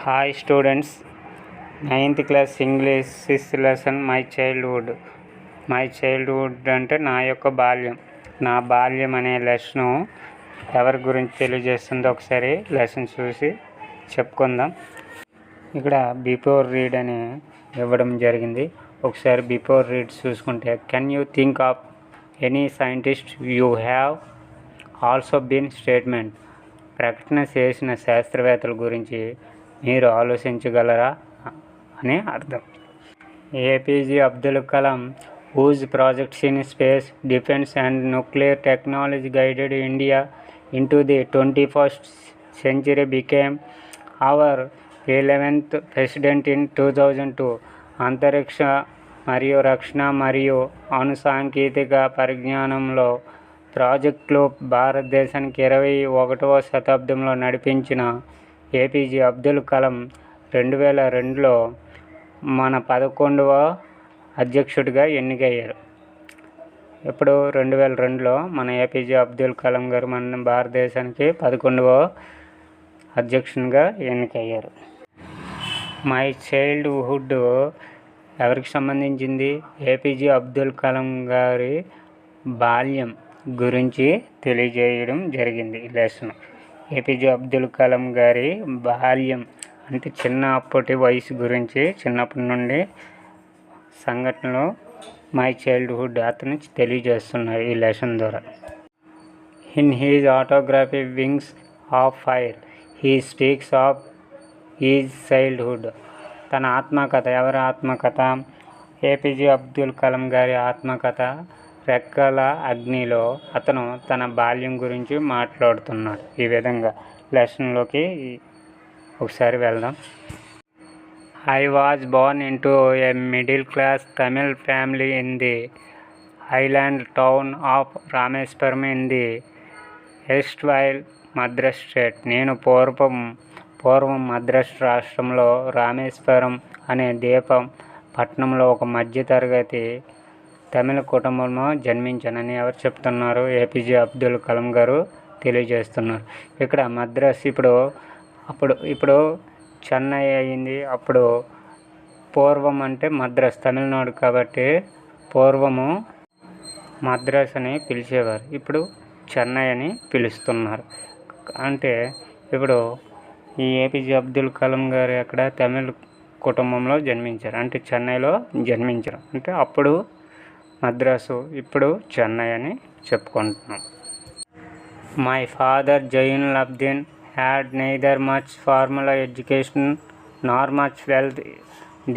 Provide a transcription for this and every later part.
Hi students, 9th class English 6th lesson my childhood అంటే నా యొక్క బాల్యం. నా బాల్యం అనే లెసను ఎవరి గురించి తెలియజేస్తుందో ఒకసారి లెసన్ చూసి చెప్పుకుందాం. ఇక్కడ బిఫోర్ రీడ్ అని ఇవ్వడం జరిగింది. ఒకసారి బిఫోర్ రీడ్ చూసుకుంటే, can you think of any scientist you have also been statement. ప్రకటన చేసిన శాస్త్రవేత్తల గురించి మీరు ఆలోచించగలరా అని అర్థం. APJ Abdul Kalam whose projects in space, defense and nuclear technology guided India into the 21st century became our 11th president in 2002. అంతరిక్ష మరియు రక్షణ మరియు అణుసాంకేతిక పరిజ్ఞానంలో ప్రాజెక్టులు భారతదేశానికి 21వ శతాబ్దంలో నడిపించిన ఏపీజే అబ్దుల్ కలాం 2002లో మన 11వ అధ్యక్షుడిగా ఎన్నికయ్యారు. ఇప్పుడు 2002లో మన ఏపీజే అబ్దుల్ కలాం గారు మన భారతదేశానికి 11వ అధ్యక్షునిగా ఎన్నికయ్యారు. మై చైల్డ్హుడ్ ఎవరికి సంబంధించింది? ఏపీజే అబ్దుల్ కలాం గారి బాల్యం గురించి తెలియజేయడం జరిగింది ఈ లెసన్. ఏపీజే అబ్దుల్ కలాం గారి బాల్యం అంటే చిన్నప్పటి వయసు గురించి, చిన్నప్పటి నుండి సంఘటనలు మై చైల్డ్హుడ్ అతను తెలియజేస్తున్నారు ఈ లెసన్ ద్వారా. In his autobiography Wings of Fire he speaks of his childhood. తన ఆత్మకథ, ఎవరి ఆత్మకథ? ఏపీజే అబ్దుల్ కలాం గారి ఆత్మకథ రెక్కల అగ్నిలో అతను తన బాల్యం గురించి మాట్లాడుతున్నాడు. ఈ విధంగా లెసన్లోకి ఒకసారి వెళ్దాం. I was born into a middle-class Tamil family in the island town of Rameswaram in the erstwhile Madras state. నేను పూర్వం మద్రాస్ రాష్ట్రంలో రామేశ్వరం అనే ద్వీపం పట్టణంలో ఒక మధ్యతరగతి తమిళ కుటుంబంలో జన్మించానని ఎవరు చెప్తున్నారు? ఏపీజే అబ్దుల్ కలాం గారు తెలియజేస్తున్నారు. ఇక్కడ మద్రాస్ ఇప్పుడు చెన్నై అయింది. అప్పుడు పూర్వం అంటే మద్రాస్ తమిళనాడు కాబట్టి పూర్వము మద్రాస్ అని పిలిచేవారు, ఇప్పుడు చెన్నై అని పిలుస్తున్నారు. అంటే ఇప్పుడు ఈ ఏపీజే అబ్దుల్ కలాం గారు అక్కడ తమిళ కుటుంబంలో జన్మించారు, అంటే చెన్నైలో జన్మించారు. అంటే అప్పుడు మద్రాసు, ఇప్పుడు చెన్నై అని చెప్పుకుంటున్నాం. My father Jainulabdeen had neither much formal education nor much wealth.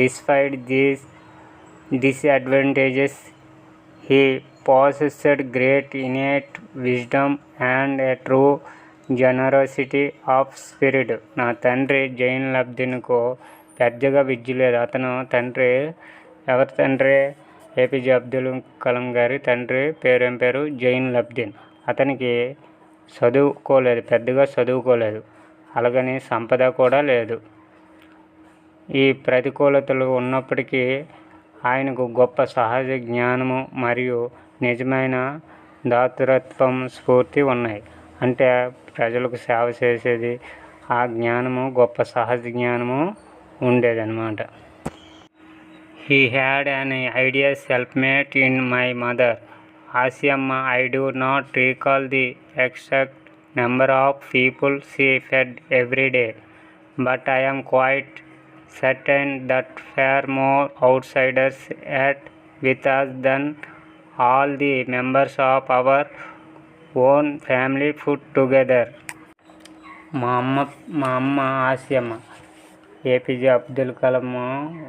Despite these disadvantages, he possessed great innate wisdom and a true generosity of spirit. నా తండ్రి జైనులాబ్దీన్కు పెద్దగా విద్య లేదు. అతను ఎవరి తండ్రి? ఏపీజే అబ్దుల్ కలాం గారి తండ్రి ఏం పేరు? జైనులాబ్దీన్. అతనికి పెద్దగా చదువుకోలేదు, అలాగని సంపద కూడా లేదు. ఈ ప్రతికూలతలు ఉన్నప్పటికీ ఆయనకు గొప్ప సహజ జ్ఞానము మరియు నిజమైన దాతృత్వం స్ఫూర్తి ఉన్నాయి. అంటే ప్రజలకు సేవ చేసేది, ఆ జ్ఞానము, గొప్ప సహజ జ్ఞానము ఉండేదన్నమాట. He had an ideal helpmate in my mother, Asiamma. I do not recall the exact number of people she fed every day, but I am quite certain that far more outsiders ate with us than all the members of our own family put together. మా అమ్మ ఆసియమ్మ. APJ Abdul Kalam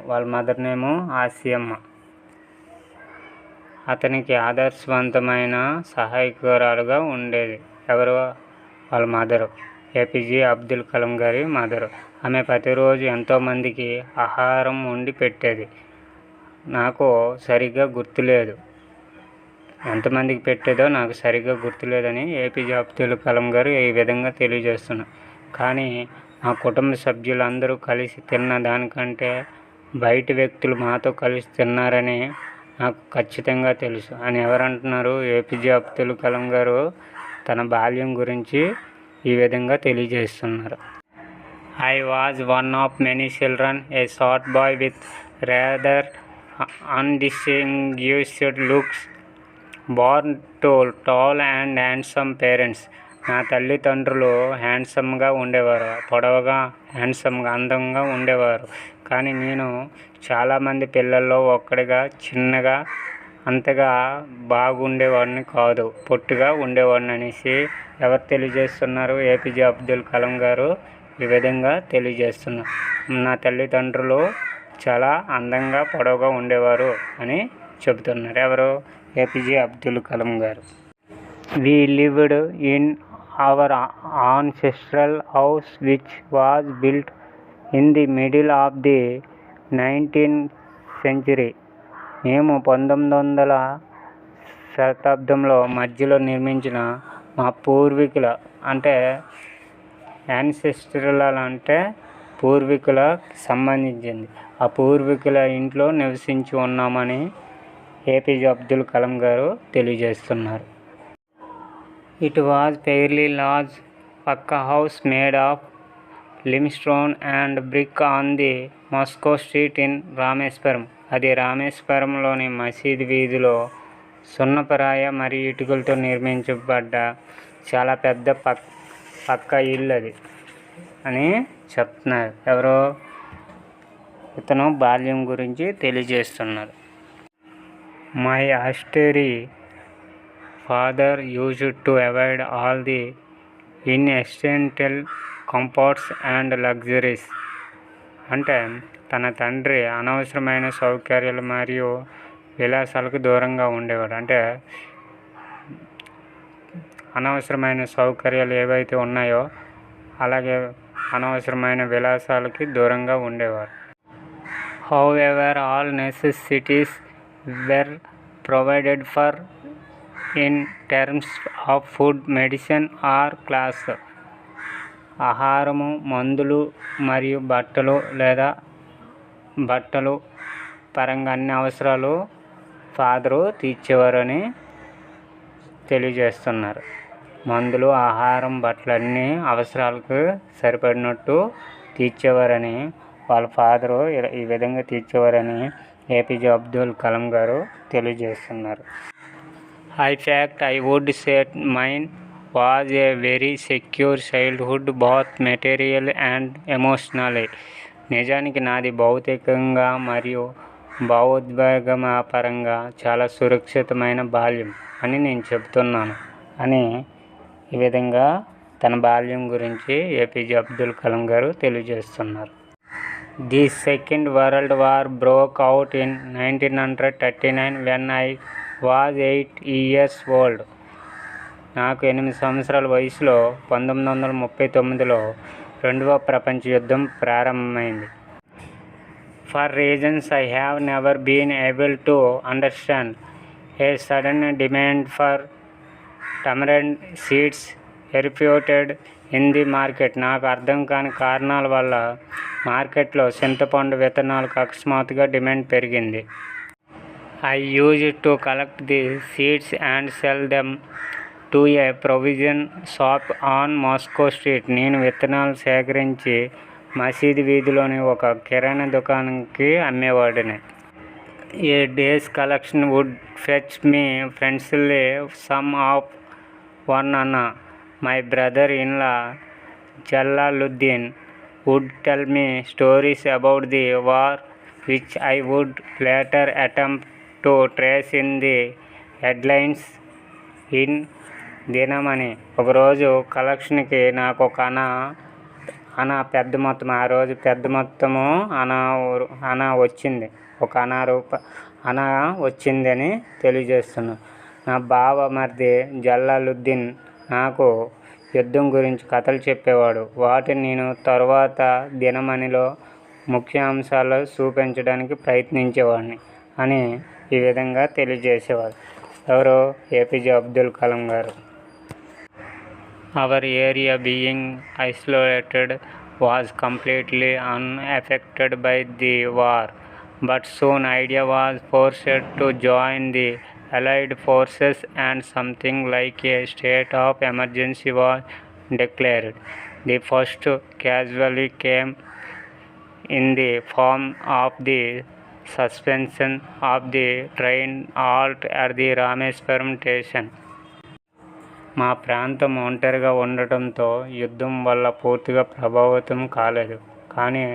వాళ్ళ mother name ఆసియమ్మ. అతనికి ఆదర్శవంతమైన సహాయకురాలుగా ఉండేది. ఎవరు? వాళ్ళ mother, APJ Abdul Kalam గారి mother. ఆమె ప్రతిరోజు ఎంతోమందికి ఆహారం వండి పెట్టేది. నాకు సరిగ్గా గుర్తులేదు, ఎంతమందికి పెట్టేదో నాకు సరిగ్గా గుర్తులేదని ఏపీజే అబ్దుల్ కలాం గారు ఈ విధంగా తెలియజేస్తున్నారు. కానీ మా కుటుంబ సభ్యులందరూ కలిసి తిన్న దానికంటే బయట వ్యక్తులు మాతో కలిసి తిన్నారని నాకు ఖచ్చితంగా తెలుసు అని ఎవరంటున్నారు? ఏపీజే అబ్దుల్ కలాం గారు తన బాల్యం గురించి ఈ విధంగా తెలియజేస్తున్నారు. I was one of many children, a short boy with rather undistinguished looks, born to tall and handsome parents. నా తల్లిదండ్రులు హ్యాండ్సమ్గా ఉండేవారు, పొడవుగా హ్యాండ్సమ్గా అందంగా ఉండేవారు. కానీ నేను చాలామంది పిల్లల్లో ఒక్కడిగా, చిన్నగా, అంతగా బాగుండేవాడిని కాదు, పొట్టిగా ఉండేవాడిని అనేసి ఎవరు తెలియజేస్తున్నారు? ఏపీజే అబ్దుల్ కలాం గారు ఈ విధంగా తెలియజేస్తున్నారు. నా తల్లిదండ్రులు చాలా అందంగా, పొడవుగా ఉండేవారు అని చెబుతున్నారు. ఎవరు? ఏపీజే అబ్దుల్ కలాం గారు. We lived in our ancestral house which was built in the middle of the 19th century. మేము 19వ శతాబ్దంలో మధ్యలో నిర్మించిన మా పూర్వీకుల అంటే యాన్సెస్ట్రల్ అంటే పూర్వీకులకు సంబంధించింది. ఆ పూర్వీకుల ఇంట్లో నివసించి ఉన్నామని ఏపీజే అబ్దుల్ కలాం గారు తెలియజేస్తున్నారు. It was fairly large Pakka house made of limestone and brick on the Moscow street in Rameswaram. అది రామేశ్వరంలోని మసీదు వీధిలో సున్నపరాయ మరియు ఇటుకలతో నిర్మించబడ్డ చాలా పెద్ద పక్క ఇల్లు అది అని చెప్తున్నారు. ఎవరో ఇతను బాల్యం గురించి తెలియజేస్తున్నారు. My austere father used to avoid all the incidental comforts and luxuries. అంటే తన తండ్రి అనవసరమైన సౌకర్యాలు మరియు విలాసాలకు దూరంగా ఉండేవాడు. అంటే అనవసరమైన సౌకర్యాలు ఏవైతే ఉన్నాయో అలాగే అనవసరమైన విలాసాలకి దూరంగా ఉండేవారు. However, all necessities were provided for in terms of food, medicine or class. ఆహారము, మందులు మరియు బట్టలు పరంగా అన్ని అవసరాలు ఫాదరు తీర్చేవారని తెలియజేస్తున్నారు. మందులు, ఆహారం, బట్టలు అన్ని అవసరాలకు సరిపడినట్టు తీర్చేవారని వాళ్ళ ఫాదరు ఈ విధంగా తీర్చేవారని ఏపీజే అబ్దుల్ కలాం గారు తెలియజేస్తున్నారు. In fact, I would say mine was a very secure childhood, both materially and emotionally. నిజానికి నాది భౌతికంగా మరియు భావోద్వేగపరంగా చాలా సురక్షితమైన బాల్యం అని నేను చెబుతున్నాను అని ఈ విధంగా తన బాల్యం గురించి ఏపీజే అబ్దుల్ కలాం గారు తెలియజేస్తున్నారు. The second world war broke out in 1939 when I was 8 years old. నాకు 8 సంవత్సరాల వయసులో 1939లో రెండవ ప్రపంచ యుద్ధం ప్రారంభమైంది. For reasons I have never been able to understand, a sudden demand for tamarind seeds erupted in the market. నాకు అర్థం కాని కారణాల వల్ల మార్కెట్లో చింతపండు విత్తనాలకు అకస్మాత్తుగా డిమాండ్ పెరిగింది. I used to collect the seeds and sell them to a provision shop on Moscow Street. నేను విత్తనాలు సేకరించి మసీదు వీధిలోని ఒక కిరాణా దుకాణంకి అమ్మేవాడిని. A day's collection would fetch me princely sum of $1. My brother-in-law Jalaluddin would tell me stories about the war which I would later attempt to trace in the headlines in దినమణి. ఒకరోజు కలెక్షన్కి నాకు ఒక అనా పెద్ద మొత్తం, ఆ రోజు పెద్ద మొత్తము అనా వచ్చింది, ఒక అనా వచ్చింది అని తెలియజేస్తున్నాను. నా బావమరిది జలాలుద్దీన్ నాకు యుద్ధం గురించి కథలు చెప్పేవాడు. వాటిని నేను తరువాత దినమణిలో ముఖ్యాంశాలు చూపించడానికి ప్రయత్నించేవాడిని అని ఈ విధంగా తెలియజేసేవారు. ఎవరు? ఏపీజే అబ్దుల్ కలాం గారు. Our area being isolated was completely unaffected by the war, but soon India was forced to join the Allied forces and something like a state of emergency was declared. The first casualty came in the form of the suspension of the train halt at the Rameswaram station. మా ప్రాంతం ఒంటరిగా ఉండటంతో యుద్ధం వల్ల పూర్తిగా ప్రభావితం కాలేదు. కానీ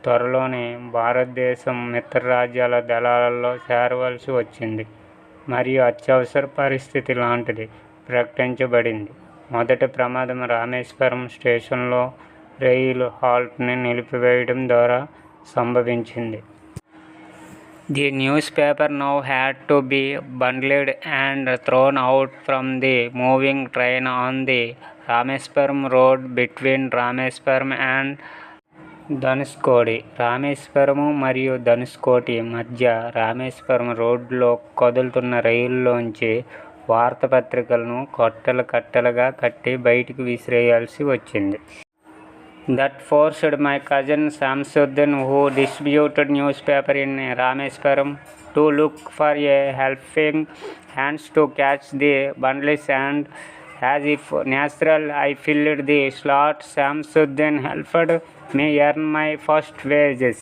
త్వరలోనే భారతదేశం మిత్రరాజ్యాల దళాలలో చేరవలసి వచ్చింది మరియు అత్యవసర పరిస్థితి లాంటిది ప్రకటించబడింది. మొదటి ప్రమాదం రామేశ్వరం స్టేషన్లో రైలు హాల్ట్ని నిలిపివేయడం ద్వారా సంభవించింది. The newspaper now had to be bundled and thrown out from the moving train on the Rameswaram road between Rameswaram and Dhanushkodi. Rameswaram మరియు ధనుష్కోటి మధ్య రామేశ్వరం రోడ్లో కదులుతున్న రైలులోంచి వార్తాపత్రికలను కట్టలుగా కట్టి బయటికి విసిరేయాల్సి వచ్చింది. That forced my cousin Samsuddin, who distributed newspaper in Rameswaram, to look for a helping hands to catch the bundles, and as if natural, I filled the slot. Samsuddin helped me earn my first wages.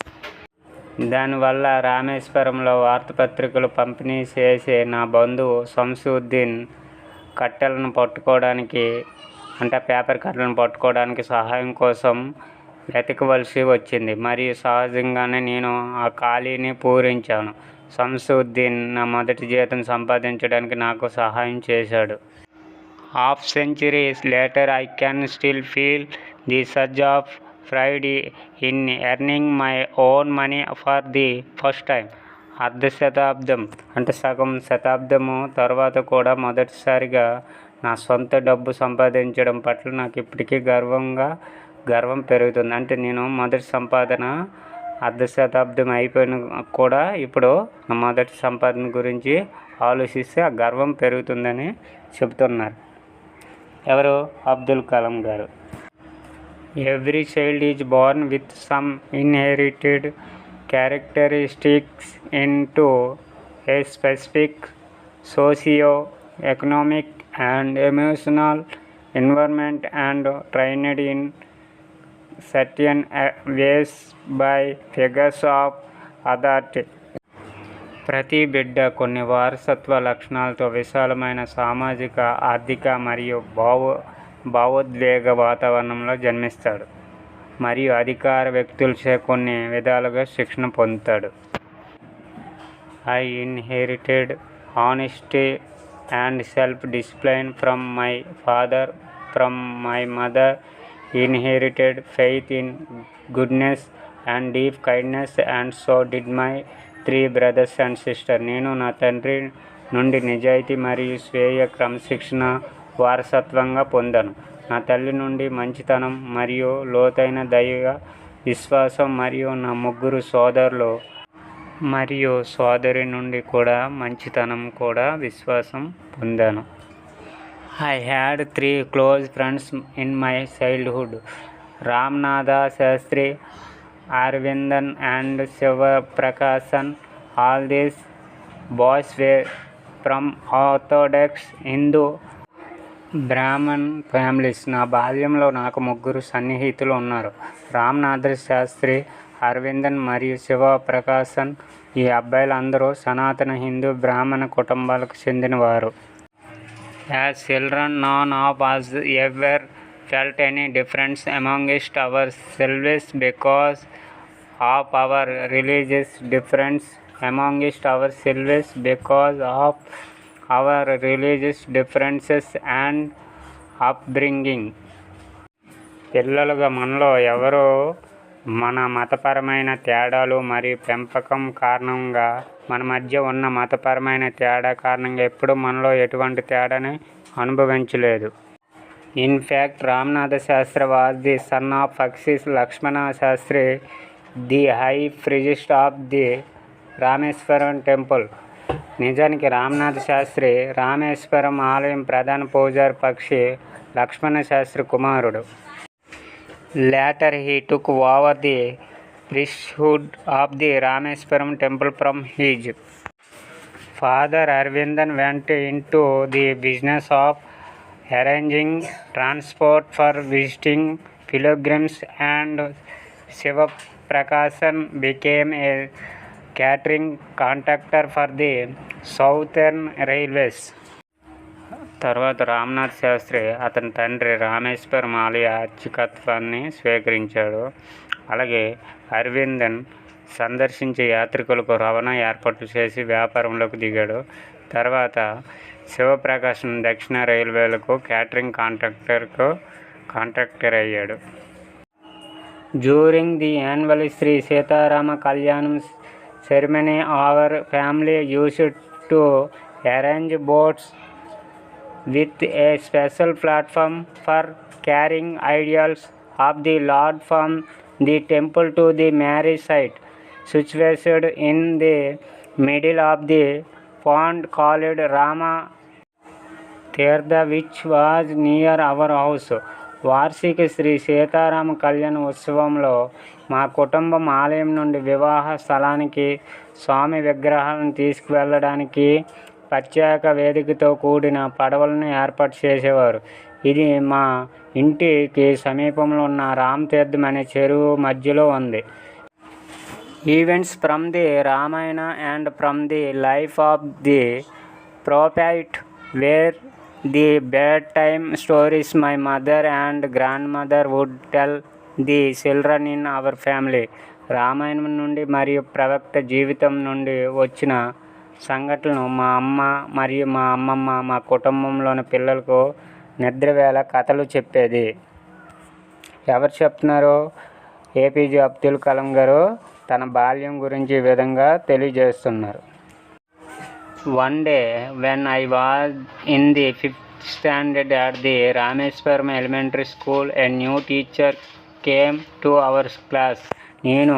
దానివల్ల రామేశ్వరంలో వార్తాపత్రికలు పంపిణీ చేసే నా బంధువు సంసుద్దీన్ కట్టెలను పట్టుకోవడానికి paper కట్టలను పట్టుకోవడానికి సహాయం కోసం వెతకవలసి వచ్చింది మరియు సహజంగానే నేను ఆ ఖాళీని పూరించాను. సంసుద్దీన్ నా మొదటి జీతం సంపాదించడానికి నాకు సహాయం చేశాడు. Half centuries later I can still feel the surge of pride in earning my own money for the first time. శతాబ్దం సగం శతాబ్దము తర్వాత కూడా మొదటిసారిగా నా సొంత డబ్బు సంపాదించడం పట్ల నాకు ఇప్పటికీ గర్వం పెరుగుతుంది. నేను మొదటి సంపాదన శతాబ్దం అయిపోయిన కూడా ఇప్పుడు నా మొదటి సంపాదన గురించి ఆలోచిస్తే ఆ గర్వం పెరుగుతుందని చెబుతున్నారు. ఎవరు? అబ్దుల్ కలాం గారు. Every child is born with some inherited characteristics into a specific socio-economic and emotional environment and trained in certain ways by figures of authority. ప్రతి బిడ్డ కొన్ని వారసత్వ లక్షణాలతో విశాలమైన సామాజిక, ఆర్థిక మరియు భావోద్వేగ వాతావరణంలో జన్మిస్తాడు మరియు అధికార వ్యక్తులచే కొన్ని విధాలుగా శిక్షణ పొందుతాడు. I inherited honesty and self-discipline from my father. From my mother, inherited faith in goodness and deep kindness, and so did my 3 brothers and sisters. నేను నా తండ్రి నుండి నిజాయితీ మరియు స్వీయ క్రమశిక్షణ వారసత్వంగా పొందాను. నా తల్లి నుండి మంచితనం మరియు లోతైన దైవ విశ్వాసం మరియు నా 3 సోదరులు మరియు సోదరి నుండి కూడా మంచితనం కూడా విశ్వాసం పొందాను. I had 3 close friends in my childhood. Ramnatha Shastri, Arvindan and Shiva Prakashan. All these boys were from Orthodox Hindu Brahmin families. నా బాల్యంలో నాకు 3 సన్నిహితులు ఉన్నారు. రామ్నాథ్ శాస్త్రి, అరవిందన్ మరియు శివ ప్రకాశన్. ఈ అబ్బాయిలందరూ సనాతన హిందూ బ్రాహ్మణ కుటుంబాలకు చెందినవారు. As children, none of us ever felt any difference amongst ourselves because of our religious differences and upbringing. పిల్లలుగా మనలో ఎవరో మన మతపరమైన తేడాలు మరియు పెంపకం కారణంగా మన మధ్య ఉన్న మతపరమైన తేడా కారణంగా ఎప్పుడూ మనలో ఎటువంటి తేడాని అనుభవించలేదు. In fact, Ramanatha Shastri was the son of Pakshi Lakshmana Shastri, the high priest of the Rameswaram temple. నిజానికి రామ్నాథ్ శాస్త్రి రామేశ్వరం ఆలయం ప్రధాన పూజారి పక్షి లక్ష్మణ శాస్త్రి కుమారుడు. Later he took over the priesthood of the Rameswaram temple from his father. Arvindan went into the business of arranging transport for visiting pilgrims, and Shivaprakashan became a catering contractor for the Southern Railways. తర్వాత రామనాథ్ శాస్త్రి అతని తండ్రి రామేశ్వరం ఆలయ అర్చకత్వాన్ని స్వీకరించాడు. అలాగే అరవిందన్ సందర్శించే యాత్రికులకు రవాణా ఏర్పాట్లు చేసి వ్యాపారంలోకి దిగాడు. తర్వాత శివప్రకాశం దక్షిణ రైల్వేలకు క్యాటరింగ్ కాంట్రాక్టర్ అయ్యాడు. During the annual Sri Sitarama Kalyanam ceremony, our family used to arrange boats with a special platform for carrying idols of the Lord from the temple to the marriage site, situated in the middle of the pond called Rama Tirtha, which was near our house. వార్షిక శ్రీ సీతారామ కళ్యాణ ఉత్సవంలో మా కుటుంబం ఆలయం నుండి వివాహ స్థలానికి స్వామి విగ్రహాలను తీసుకువెళ్ళడానికి ప్రత్యేక వేదికతో కూడిన పడవలను ఏర్పాటు చేసేవారు. ఇది మా ఇంటికి సమీపంలో ఉన్న రామ్ తీర్థం అనే చెరువు మధ్యలో ఉంది. Events from the Ramayana and from the life of the prophet were the bedtime stories my mother and grandmother would tell the children in our family. Ramayanam నుండి మరియు ప్రవక్త జీవితం నుండి వచ్చిన సంఘటనలు మా అమ్మ మరియు మా అమ్మమ్మ మా కుటుంబంలోని పిల్లలకు నిద్రవేళ కథలు చెప్పేది. ఎవరు చెప్తున్నారు? ఏపీజే అబ్దుల్ కలాం గారు తన బాల్యం గురించి ఈ విధంగా తెలియజేస్తున్నారు. One day when I was in the 5th standard at the Rameswaram Elementary School, a new teacher came to our class. నేను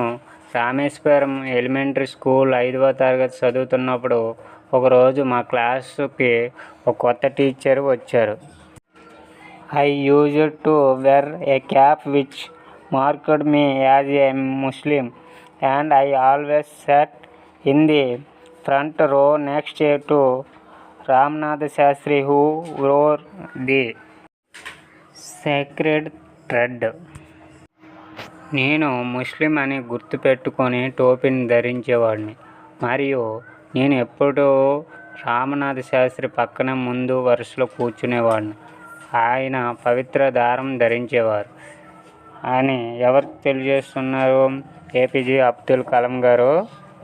రామేశ్వరం ఎలిమెంటరీ స్కూల్ 5వ తరగతి చదువుతున్నప్పుడు ఒకరోజు మా క్లాసుకి ఒక కొత్త టీచర్ వచ్చారు. I used to wear a cap which marked me as a Muslim, and I always sat in the front row next to Ramnath Shastri, who wore the sacred thread. నేను ముస్లిం అని గుర్తుపెట్టుకొని టోపీని ధరించేవాడిని మరియు నేను ఎప్పుడూ రామనాథ శాస్త్రి పక్కన ముందు వరుసలో కూర్చునేవాడిని. ఆయన పవిత్ర దారం ధరించేవారు అని ఎవరు తెలియజేస్తున్నారు? ఏపీజే అబ్దుల్ కలాం గారు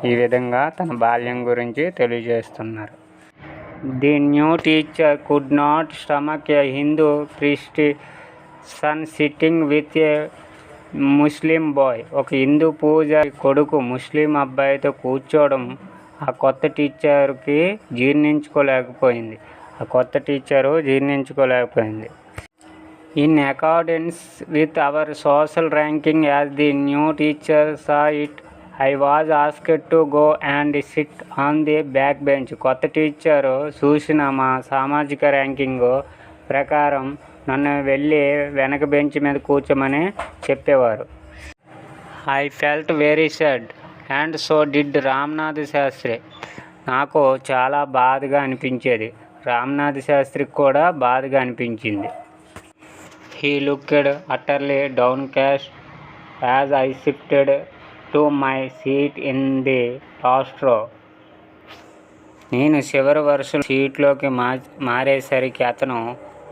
ఈ విధంగా తన బాల్యం గురించి తెలియజేస్తున్నారు. The new teacher could not stomach a Hindu priest son sitting with a Muslim boy. ఒక హిందూ పూజారి కొడుకు ముస్లిం అబ్బాయితో కూర్చోవడం ఆ కొత్త టీచర్కి జీర్ణించుకోలేకపోయింది. In accordance with our social ranking as the new teacher saw it, I was asked to go and sit on the back bench. కొత్త టీచర్ చూసిన మా సామాజిక ర్యాంకింగ్ ప్రకారం నన్ను వెళ్ళి వెనక బెంచ్ మీద కూర్చోమని చెప్పేవారు. I felt very sad and so did Ramnath Sastry. నాకు చాలా బాధగా అనిపించేది. రామనాథ్ శాస్త్రికి కూడా బాధగా అనిపించింది. He looked utterly downcast as I shifted to my seat in the last row. నేను చివరి వరుస సీట్లోకి మారేసరికి అతను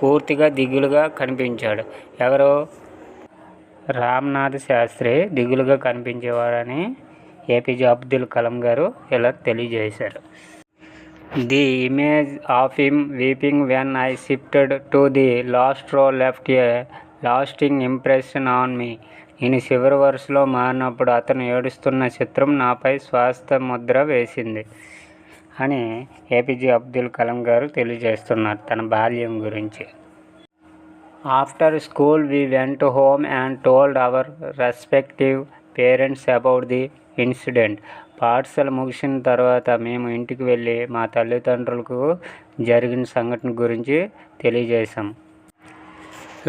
పూర్తిగా దిగులుగా కనిపించాడు. ఎవరు? రామనాథ్ శాస్త్రి దిగులుగా కనిపించేవాడని ఏపీజే అబ్దుల్ కలాం గారు ఇలా తెలియజేశారు. The image of him weeping when I shifted to the last row left a lasting impression on me. నేను చివరి వరుసలో మారినప్పుడు అతను ఏడుస్తున్న చిత్రం నాపై స్వాస్థ ముద్ర వేసింది అని ఏపీజే అబ్దుల్ కలాం గారు తెలియజేస్తున్నారు తన బాల్యం గురించి. After school we went home and told our respective parents about the incident. పాఠశాల ముగిసిన తర్వాత మేము ఇంటికి వెళ్ళి మా తల్లిదండ్రులకు జరిగిన సంఘటన గురించి తెలియజేశాం.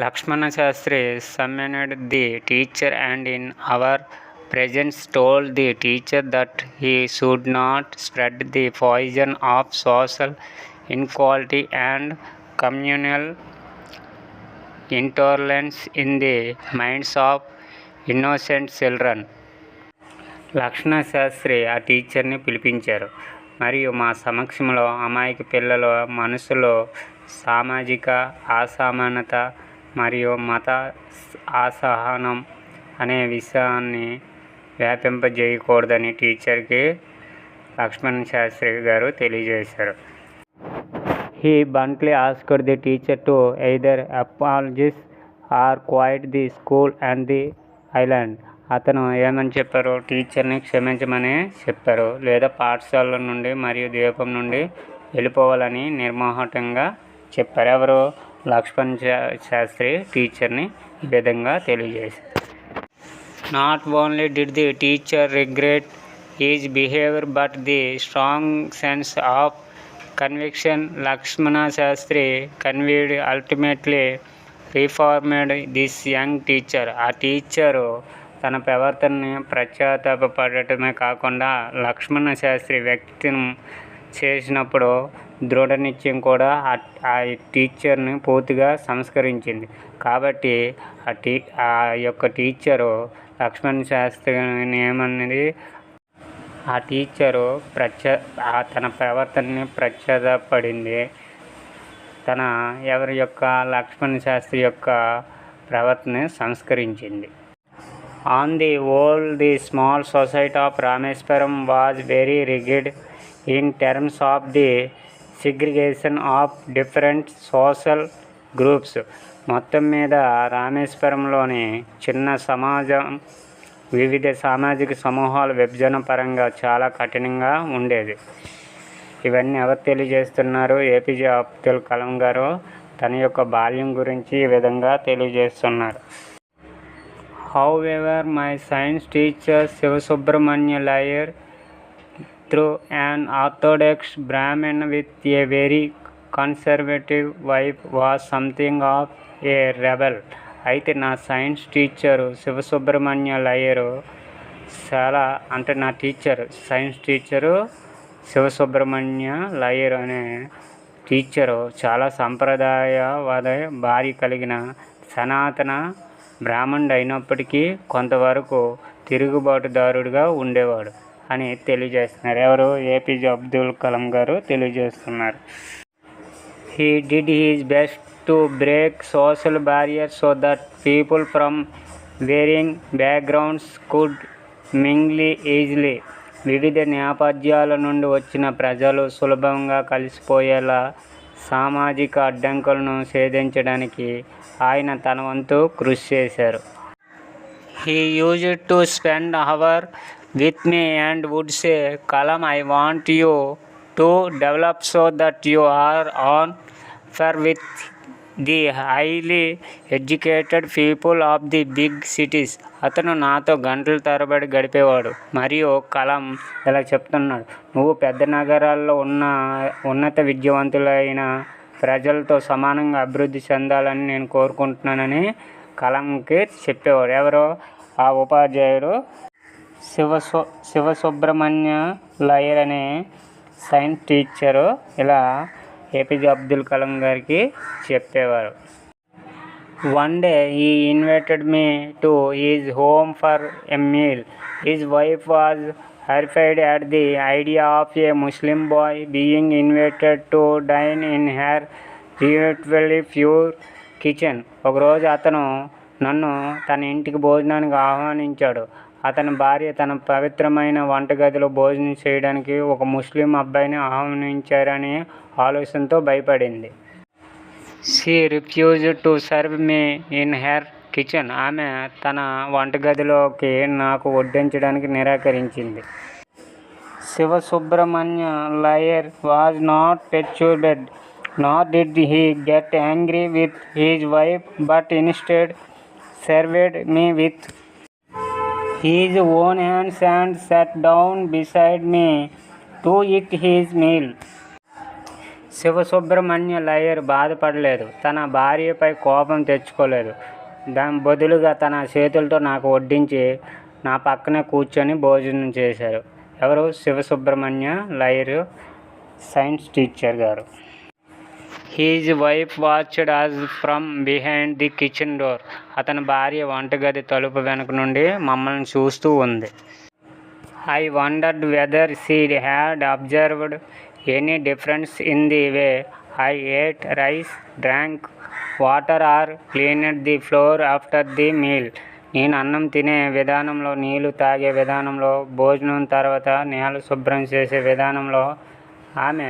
లక్ష్మణ Sastry summoned the teacher and in our presence told the teacher that he should not spread the poison of social inequality and communal intolerance in the minds of innocent children. Lakshmana Shastri ఆ టీచర్ని పిలిపించారు మరియు మా సమక్షంలో అమాయక పిల్లల మనసులో సామాజిక అసమానత మరియు మత అసహనం అనే విషయాన్ని వ్యాపింపజేయకూడదని టీచర్కి లక్ష్మణ శాస్త్రి గారు తెలియజేశారు. He bluntly asked the teacher to either apologize or quiet the school and the island. అతను ఏమని చెప్పారు? టీచర్ని క్షమించమని చెప్పారు, లేదా పాఠశాల నుండి మరియు ద్వీపం నుండి వెళ్ళిపోవాలని నిర్మోహటంగా చెప్పారు. ఎవరు? లక్ష్మణ్ శాస్త్రి టీచర్ని ఈ విధంగా తెలియజేశారు. Not only did the teacher regret his behavior but the strong sense of conviction Lakshmana Shastri conveyed ultimately reformed this young teacher. ఆ టీచరు తన ప్రవర్తనని పశ్చాత్తాపడటమే కాకుండా లక్ష్మణ శాస్త్రి వ్యక్తం చేసినప్పుడు దృఢ నిశ్చయం కూడా ఆ టీచర్ని పూర్తిగా సంస్కరించింది. కాబట్టి ఆ యొక్క టీచరు లక్ష్మణ శాస్త్రిని ఏమన్నది, ఆ టీచరు తన ప్రవర్తనని పశ్చాత్తాపడింది. ఎవరి యొక్క? లక్ష్మణ శాస్త్రి యొక్క ప్రవర్తనని సంస్కరించింది. On the whole, the small society of Rameswaram was very rigid in terms of the segregation of different social groups. మొత్తం మీద రామేశ్వరంలోని చిన్న సమాజం వివిధ సామాజిక సమూహాల విభజన పరంగా చాలా కఠినంగా ఉండేది. ఇవన్నీ ఎవరు తెలియజేస్తున్నారు? ఏపీజే అబ్దుల్ కలాం గారు తన యొక్క బాల్యం గురించి ఈ విధంగా తెలియజేస్తున్నారు. However, my science teacher Sivasubramanya Iyer, through an orthodox Brahmin with a very conservative wife, was something of a rebel. అయితే నా science teacher Sivasubramania Iyer science teacher Sivasubramania Iyer అనే టీచరు చాలా సంప్రదాయవాద భార్య కలిగిన సనాతన బ్రాహ్మణుడు అయినప్పటికీ కొంతవరకు తిరుగుబాటుదారుడుగా ఉండేవాడు అని తెలియజేస్తున్నారు. ఎవరు? ఏపీజే అబ్దుల్ కలాం గారు తెలియజేస్తున్నారు. He did his best to break social barriers so that people from varying backgrounds could mingle easily. వివిధ నేపథ్యాల నుండి వచ్చిన ప్రజలు సులభంగా కలిసిపోయేలా సామాజిక అడ్డంకులను ఛేదించడానికి ఆయన తన వంతు కృషి చేశారు. He used to spend hours with me and would say, Kalam, I want you to develop so that you are on par with the highly educated people of the big cities. అతను నాతో గంటల తరబడి గడిపేవాడు మరియు కలాం ఇలా చెప్తున్నాడు, నువ్వు పెద్ద నగరాల్లో ఉన్నత విద్యావంతులైన ప్రజలతో సమానంగా అభివృద్ధి చెందాలని నేను కోరుకుంటున్నానని కలాంకి చెప్పేవాడు. ఎవరో? ఆ ఉపాధ్యాయుడు శివసుబ్రహ్మణ్య లయ్యర్ అనే సైన్స్ టీచరు ఇలా ఏపీజే అబ్దుల్ కలాం గారికి చెప్పేవారు. One day he invited me to his home for a meal. His wife was horrified at the idea of a Muslim boy being invited to dine in her relatively pure kitchen. ఒకరోజు అతను నన్ను తన ఇంటికి భోజనానికి ఆహ్వానించాడు. అతని భార్య తన పవిత్రమైన వంటగదిలో భోజనం చేయడానికి ఒక ముస్లిం అబ్బాయిని ఆహ్వానించారని ఆలోచనతో భయపడింది. She refused to serve me in her kitchen. ఆమె తన వంటగదిలోకి నాకు వడ్డించడానికి నిరాకరించింది. Sivasubramanya liar was not perturbed, nor did he get angry with his wife, but instead served me with his own hands and sat down beside me to eat his meal. Sivasubramanya liar బాధపడలేదు, తన భార్యపై కోపం తెచ్చుకోలేదు. దాని బదులుగా తన చేతులతో నాకు వడ్డించి నా పక్కనే కూర్చొని భోజనం చేశారు. ఎవరు? శివసుబ్రహ్మణ్య లయ్యర్ సైన్స్ టీచర్ గారు. His wife watched us from behind the kitchen door. అతని భార్య వంటగది తలుపు వెనుక నుండి మమ్మల్ని చూస్తూ ఉంది. I wondered whether she had observed any difference in the way I ate rice, drank water or cleaned the floor after the meal. నేను అన్నం తినే విధానంలో, నీళ్లు తాగే విధానంలో, భోజనం తర్వాత నేల శుభ్రం చేసే విధానంలో ఆమె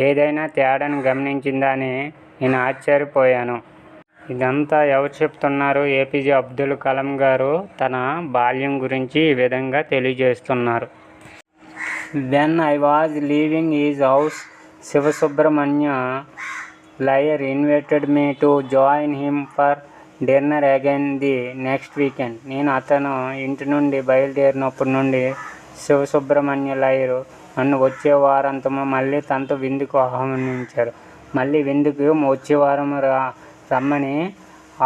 ఏదైనా తేడాను గమనించిందా అని నేను ఆశ్చర్యపోయాను. ఇదంతా ఎవరు చెప్తున్నారు? ఏపీజే అబ్దుల్ కలాం గారు తన బాల్యం గురించి ఈ విధంగా తెలియజేస్తున్నారు. When I was leaving his house, Sivasubramania Iyer invited me to join him for dinner again the next weekend. నేను అతను ఇంటి నుండి బయలుదేరినప్పటి నుండి శివసుబ్రహ్మణ్య లయరు నన్ను వచ్చే వారంతము మళ్ళీ తనతో విందుకు ఆహ్వానించారు. మళ్ళీ విందుకు వచ్చే వారం రమ్మని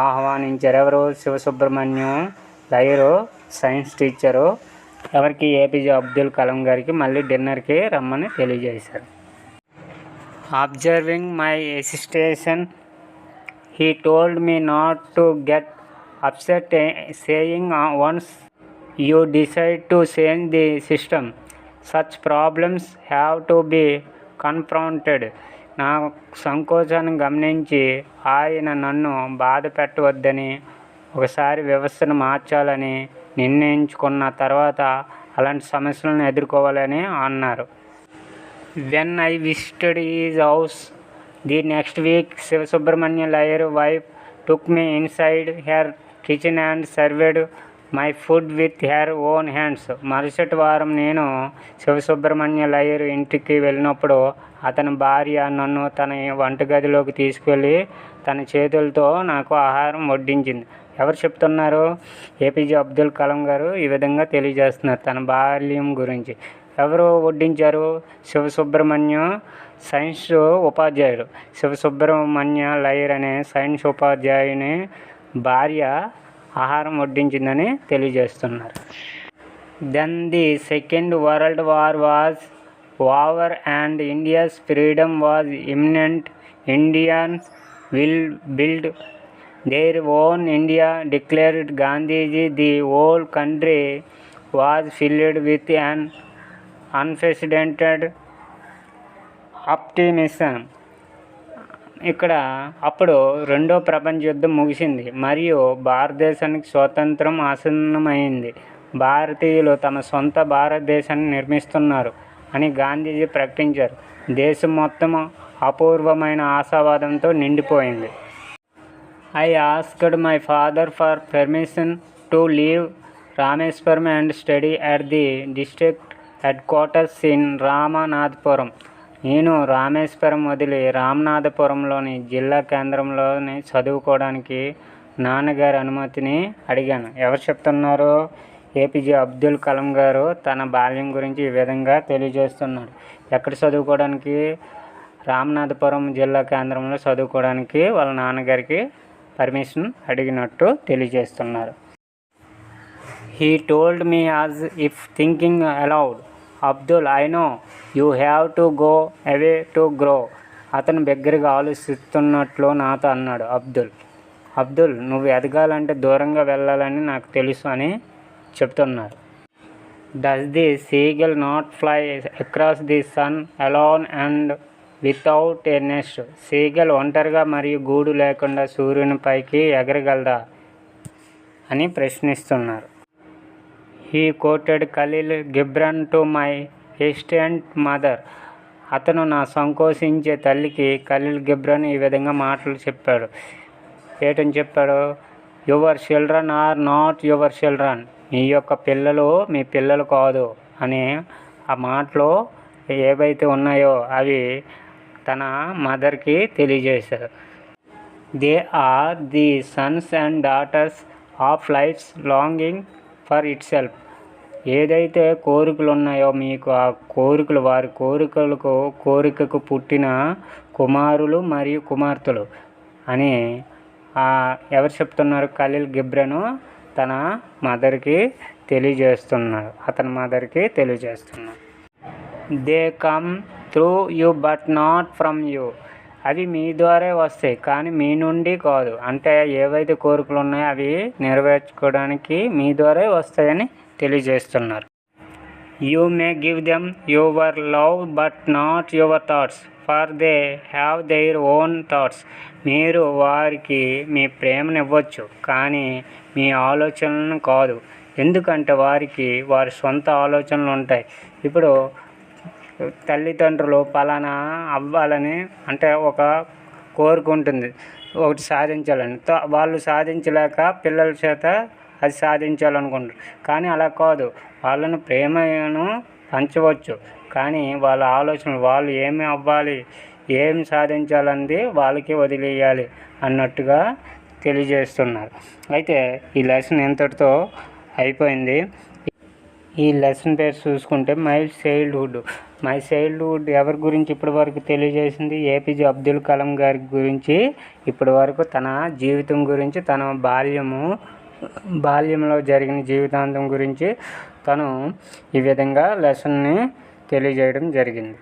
ఆహ్వానించారు. ఎవరు? Sivasubramaniam Iyer, science teacher. ఎవరికి? ఏపీజే అబ్దుల్ కలాం గారికి మళ్ళీ డిన్నర్కి రమ్మని తెలియజేశారు. Observing my hesitation, he told me not to get upset, saying once you decide to change the system, such problems have to be confronted. నా సంకోచాన్ని గమనించి ఆయన నన్ను బాధ పెట్టవద్దని, ఒకసారి వ్యవస్థను మార్చాలని నిర్ణయించుకున్న తర్వాత అలాంటి సమస్యలను ఎదుర్కోవాలని అన్నారు. When I visited his house the next week, Sivasubramania Iyer wife took me inside her kitchen and served my food with her own hands. మరుసటి వారం నేను శివసుబ్రహ్మణ్య లయర్ ఇంటికి వెళ్ళినప్పుడు అతని భార్య నన్ను తన వంటగదిలోకి తీసుకెళ్ళి తన చేతులతో నాకు ఆహారం వడ్డించింది. ఎవరు చెప్తున్నారు? ఏపీజే అబ్దుల్ కలాం గారు ఈ విధంగా తెలియజేస్తున్నారు తన బాల్యం గురించి. ఎవరు వడ్డించారు? శివసుబ్రహ్మణ్యం సైన్స్ ఉపాధ్యాయుడు. శివసుబ్రహ్మణ్య లయర్ అనే సైన్స్ ఉపాధ్యాయుని భార్య ఆహారం వడ్డించిందని తెలియజేస్తున్నారు. Then the second world war was over and India's freedom was imminent. Indians will build their own India, declared Gandhiji. The whole country was filled with an unprecedented optimism. ఇక్కడ అప్పుడు రెండో ప్రపంచ యుద్ధం ముగిసింది మరియు భారతదేశానికి స్వాతంత్రం ఆసన్నమైంది. భారతీయులు తమ సొంత భారతదేశాన్ని నిర్మిస్తున్నారు అని గాంధీజీ ప్రకటించారు. దేశం మొత్తం అపూర్వమైన ఆశావాదంతో నిండిపోయింది. I asked my father for permission to leave Rameswaram and study at the district head quarters in Ramanathapuram. నేను రామేశ్వరం వదిలి రామనాథపురంలోని జిల్లా కేంద్రంలోని చదువుకోవడానికి నాన్నగారి అనుమతిని అడిగాను. ఎవరు చెప్తున్నారు? ఏపీజే అబ్దుల్ కలాం గారు తన బాల్యం గురించి ఈ విధంగా తెలియజేస్తున్నారు. ఎక్కడ చదువుకోవడానికి? రామనాథపురం జిల్లా కేంద్రంలో చదువుకోవడానికి వాళ్ళ నాన్నగారికి పర్మిషన్ అడిగినట్టు తెలియజేస్తున్నారు. He told me as if thinking allowed, Abdul, I know you have to go away to grow. అతను బిగ్గరగా ఆలోచిస్తున్నట్లు నాతో అన్నాడు. అబ్దుల్, నువ్వు ఎదగాలంటే దూరంగా వెళ్ళాలని నాకు తెలుసు అని చెప్తున్నారు. Does the seagull not fly across the sun alone and without a nest. Seagull ఒంటరిగా మరియు గూడు లేకుండా సూర్యుని పైకి ఎగరగలదా అని ప్రశ్నిస్తున్నారు. He quoted Khalil Gibran to my hesitant mother. అతను నా సంకోచించే తల్లికి ఖలీల్ గిబ్రాన్ ఈ విధంగా మాటలు చెప్పాడు. ఏటని చెప్పాడు? Your children are not your children. మీ యొక్క పిల్లలు మీ పిల్లలు కాదు అని ఆ మాటలు ఏవైతే ఉన్నాయో అవి తన మదర్కి తెలియజేశారు. They are the sons and daughters of life's longing for itself. ఏదైతే కోరికలు ఉన్నాయో మీకు ఆ కోరికలు, వారి కోరికకు పుట్టిన కుమారులు మరియు కుమార్తెలు అని ఎవరు చెప్తున్నారు? ఖలీల్ గిబ్రాన్ తన మదర్కి తెలియజేస్తున్నారు. అతని మదర్కి తెలియజేస్తున్నారు. They come through you but not from you. అవి మీ ద్వారా వస్తాయి, కానీ మీ నుండి కాదు. అంటే ఏవైతే కోరికలు ఉన్నాయో అవి నెరవేర్చుకోవడానికి మీ ద్వారా వస్తాయని తెలియజేస్తున్నారు. You may give them your love but not your thoughts, for they have their own thoughts. మీరు వారికి మీ ప్రేమను ఇవ్వచ్చు, కానీ మీ ఆలోచనలను కాదు. ఎందుకంటే వారికి వారి సొంత ఆలోచనలు ఉంటాయి. ఇప్పుడు తల్లిదండ్రులు పలానా అవ్వాలని అంటే ఒక కోరిక ఉంటుంది, ఒకటి సాధించాలని. వాళ్ళు సాధించలేక పిల్లల చేత అది సాధించాలనుకుంటారు. కానీ అలా కాదు, వాళ్ళను ప్రేమను పంచవచ్చు, కానీ వాళ్ళ ఆలోచనలు వాళ్ళు ఏమి అవ్వాలి, ఏమి సాధించాలన్నది వాళ్ళకి వదిలేయాలి అన్నట్టుగా తెలియజేస్తున్నారు. అయితే ఈ లెసన్ ఇంతటితో అయిపోయింది. ఈ లెసన్ పేరు చూసుకుంటే మై చైల్డ్హుడ్ ఎవరి గురించి ఇప్పటి వరకు తెలియజేసింది? ఏపీజే అబ్దుల్ కలాం గారి గురించి ఇప్పటి వరకు తన జీవితం గురించి, తన బాల్యంలో జరిగిన జీవితాంతం గురించి తను ఈ విధంగా లెసన్ని తెలియజేయడం జరిగింది.